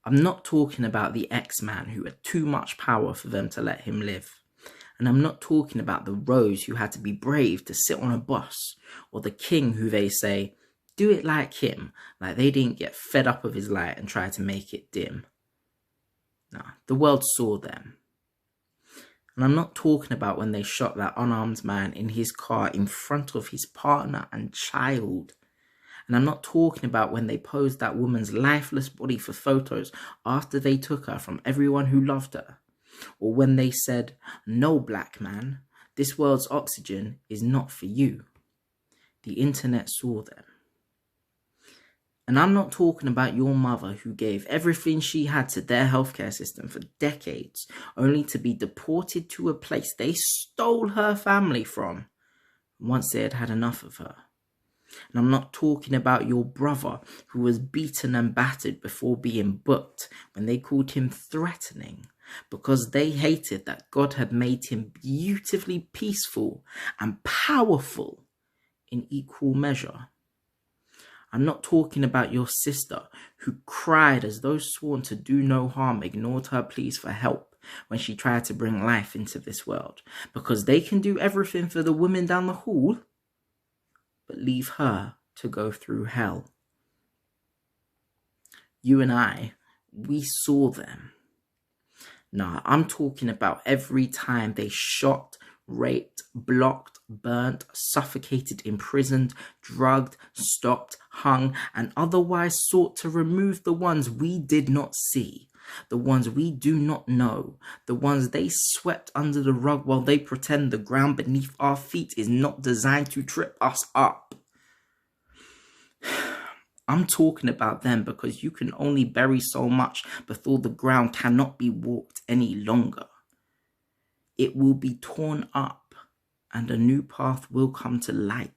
I'm not talking about the X-Man who had too much power for them to let him live. And I'm not talking about the Rose who had to be brave to sit on a bus, or the King who they say, do it like him, like they didn't get fed up of his light and try to make it dim. Nah, the world saw them. And I'm not talking about when they shot that unarmed man in his car in front of his partner and child. And I'm not talking about when they posed that woman's lifeless body for photos after they took her from everyone who loved her. Or when they said, no, black man, this world's oxygen is not for you. The internet saw them. And I'm not talking about your mother who gave everything she had to their healthcare system for decades, only to be deported to a place they stole her family from once they had had enough of her. And I'm not talking about your brother who was beaten and battered before being booked when they called him threatening because they hated that God had made him beautifully peaceful and powerful in equal measure. I'm not talking about your sister who cried as those sworn to do no harm ignored her pleas for help when she tried to bring life into this world because they can do everything for the women down the hall, but leave her to go through hell. You and I, we saw them. Nah, I'm talking about every time they shot, raped, blocked, burnt, suffocated, imprisoned, drugged, stopped, hung, and otherwise sought to remove the ones we did not see, the ones we do not know, the ones they swept under the rug while they pretend the ground beneath our feet is not designed to trip us up. I'm talking about them because you can only bury so much before the ground cannot be walked any longer. It will be torn up and a new path will come to light.